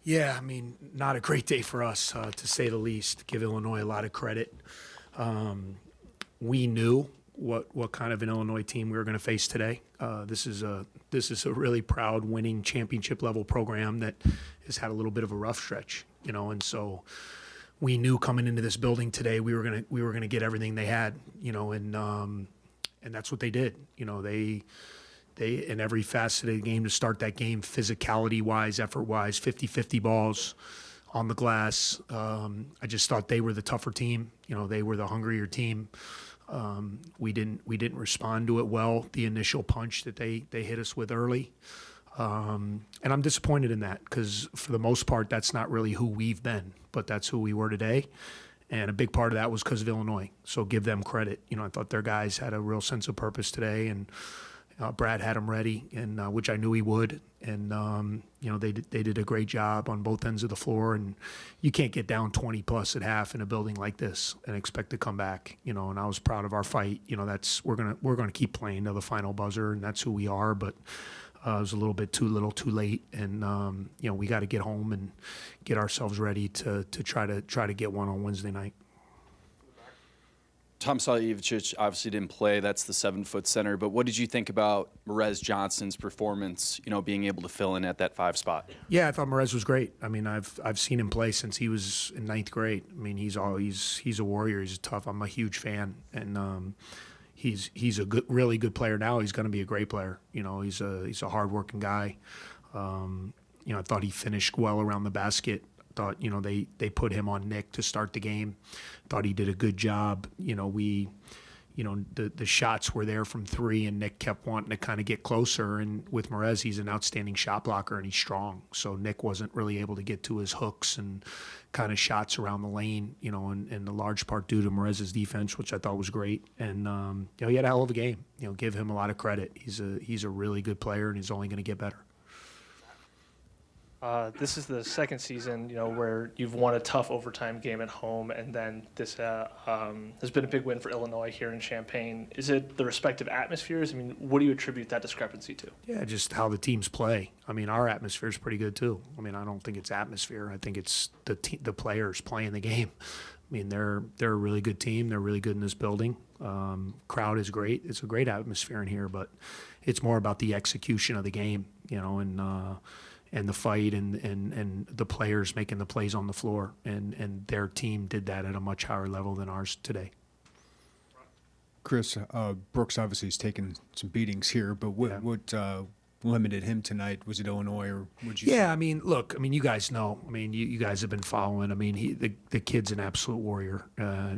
Yeah, I mean, not a great day for us, to say the least. Give Illinois a lot of credit. We knew what kind of an Illinois team we were going to face today. This is a really proud, winning championship level program that has had a little bit of a rough stretch, and so we knew coming into this building today we were gonna get everything they had, and that's what they did. They in every facet of the game to start that game, physicality-wise, effort-wise, 50-50 balls on the glass. I just thought they were the tougher team. They were the hungrier team. We didn't respond to it well, the initial punch that they hit us with early. And I'm disappointed in that because for the most part, that's not really who we've been, but that's who we were today. And a big part of that was because of Illinois. So give them credit. I thought their guys had a real sense of purpose today, and Brad had them ready, and which I knew he would. And they did a great job on both ends of the floor. And you can't get down 20 plus at half in a building like this and expect to come back. And I was proud of our fight. That's we're gonna keep playing to the final buzzer, and that's who we are. But it was a little bit too little, too late, and we got to get home and get ourselves ready to try to get one on Wednesday night. Tom Sullivan obviously didn't play. That's the 7-foot center. But what did you think about Merez Johnson's performance, being able to fill in at that 5 spot? Yeah, I thought Merez was great. I mean, I've seen him play since he was in 9th grade. I mean, he's a warrior. He's tough. I'm a huge fan. And he's a really good player now. He's going to be a great player. He's a hardworking guy. I thought he finished well around the basket. Thought, they put him on Nick to start the game. Thought he did a good job. The shots were there from 3, and Nick kept wanting to kind of get closer. And with Merez, he's an outstanding shot blocker, and he's strong. So Nick wasn't really able to get to his hooks and kind of shots around the lane, in the large part due to Merez's defense, which I thought was great. And, he had a hell of a game. Give him a lot of credit. He's a really good player, and he's only going to get better. This is the second season, where you've won a tough overtime game at home, and then this has been a big win for Illinois here in Champaign. Is it the respective atmospheres? I mean, what do you attribute that discrepancy to? Yeah, just how the teams play. I mean, our atmosphere is pretty good too. I mean, I don't think it's atmosphere. I think it's the players playing the game. I mean, they're a really good team. They're really good in this building. Crowd is great. It's a great atmosphere in here, but it's more about the execution of the game, and the fight and the players making the plays on the floor. And their team did that at a much higher level than ours today. Chris, Brooks obviously has taken some beatings here, but what limited him tonight? Was it Illinois, or would you say? I mean, look, I mean, you guys know. I mean, you guys have been following. I mean, the kid's an absolute warrior.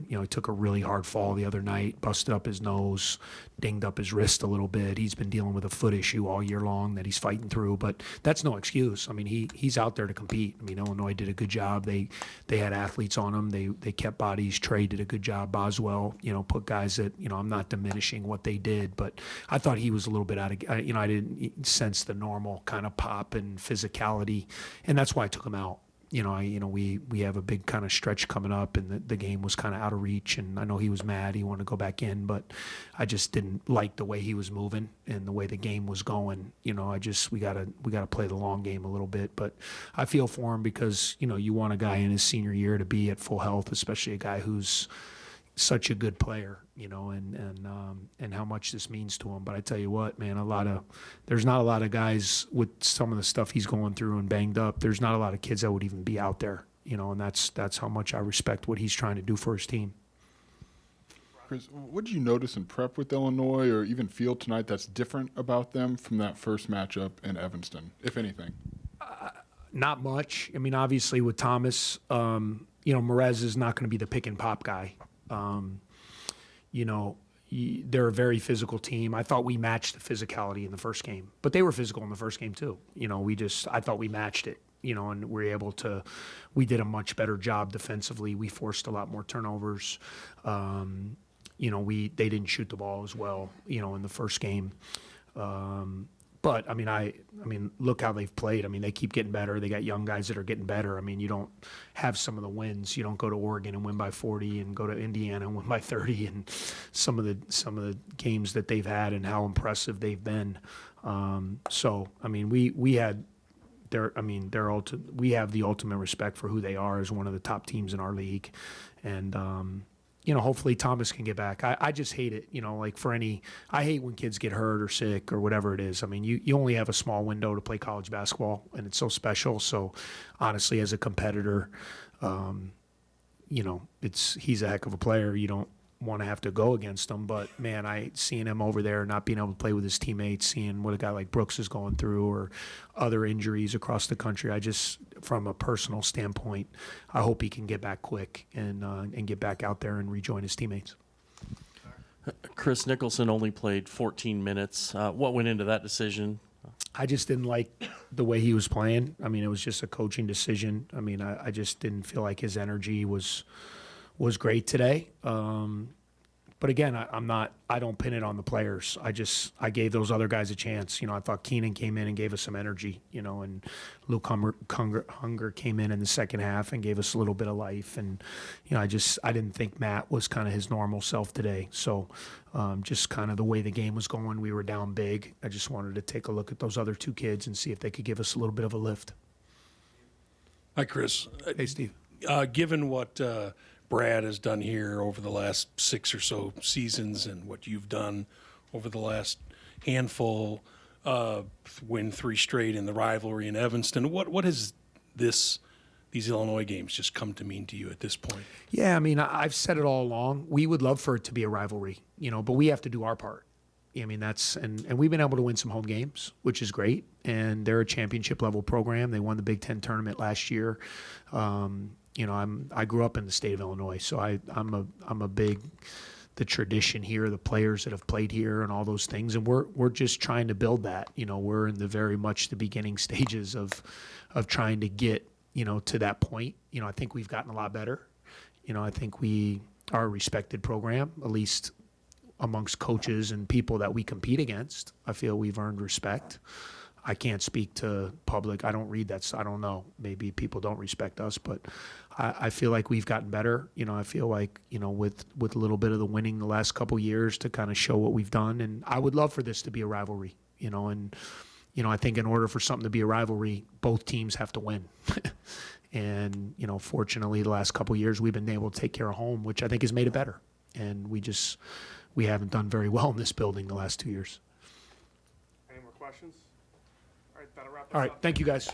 He took a really hard fall the other night, busted up his nose, dinged up his wrist a little bit. He's been dealing with a foot issue all year long that he's fighting through, but that's no excuse. I mean, he's out there to compete. I mean, Illinois did a good job. They had athletes on them. They kept bodies. Trey did a good job. Boswell, put guys that, I'm not diminishing what they did, but I thought he was a little bit out of, I didn't sense the normal kind of pop and physicality, and that's why I took him out. We have a big kind of stretch coming up, and the game was kind of out of reach, and I know he was mad. He wanted to go back in, but I just didn't like the way he was moving and the way the game was going. We gotta play the long game a little bit, but I feel for him because, you want a guy in his senior year to be at full health, especially a guy who's such a good player, and how much this means to him. But I tell you what, man, there's not a lot of guys with some of the stuff he's going through and banged up. There's not a lot of kids that would even be out there, and that's how much I respect what he's trying to do for his team. Chris, what did you notice in prep with Illinois, or even feel tonight, that's different about them from that first matchup in Evanston, if anything? Not much. I mean, obviously with Thomas, Merez is not going to be the pick and pop guy. They're a very physical team. I thought we matched the physicality in the first game, but they were physical in the first game too. I thought we matched it, and we did a much better job defensively. We forced a lot more turnovers. They didn't shoot the ball as well, in the first game. But I mean, look how they've played. I mean, they keep getting better. They got young guys that are getting better. I mean, you don't have some of the wins. You don't go to Oregon and win by 40, and go to Indiana and win by 30, and some of the games that they've had and how impressive they've been. So I mean, we had we have the ultimate respect for who they are as one of the top teams in our league. And, hopefully Thomas can get back. I just hate it, I hate when kids get hurt or sick or whatever it is. I mean, you only have a small window to play college basketball, and it's so special. So honestly, as a competitor, he's a heck of a player. You don't want to have to go against him, but man, seeing him over there not being able to play with his teammates, seeing what a guy like Brooks is going through or other injuries across the country, from a personal standpoint, I hope he can get back quick and get back out there and rejoin his teammates. Chris Nicholson only played 14 minutes. What went into that decision? I just didn't like the way he was playing. I mean, it was just a coaching decision. I mean, I just didn't feel like his energy was great today. But again, I don't pin it on the players. I gave those other guys a chance. I thought Keenan came in and gave us some energy, and Luke Hunger came in the second half and gave us a little bit of life. And, I didn't think Matt was kind of his normal self today. So just kind of the way the game was going, we were down big. I just wanted to take a look at those other two kids and see if they could give us a little bit of a lift. Hi, Chris. Hey, Steve. Given what Brad has done here over the last 6 or so seasons and what you've done over the last handful, win 3 straight in the rivalry in Evanston, what has these Illinois games just come to mean to you at this point? Yeah, I mean, I've said it all along. We would love for it to be a rivalry, but we have to do our part. I mean, and we've been able to win some home games, which is great. And they're a championship level program. They won the Big Ten tournament last year. I grew up in the state of Illinois, so I'm a big, the tradition here, the players that have played here and all those things. And we're just trying to build that. We're in the very much the beginning stages of trying to get, to that point. I think we've gotten a lot better. I think we are a respected program, at least amongst coaches and people that we compete against. I feel we've earned respect. I can't speak to public. I don't read that. So I don't know. Maybe people don't respect us, but I feel like we've gotten better. I feel like, with a little bit of the winning the last couple years to kind of show what we've done. And I would love for this to be a rivalry, and, I think in order for something to be a rivalry, both teams have to win. And, fortunately the last couple years we've been able to take care of home, which I think has made it better. And we haven't done very well in this building the last 2 years. Any more questions? All right, that'll wrap us All right. up. Thank you guys.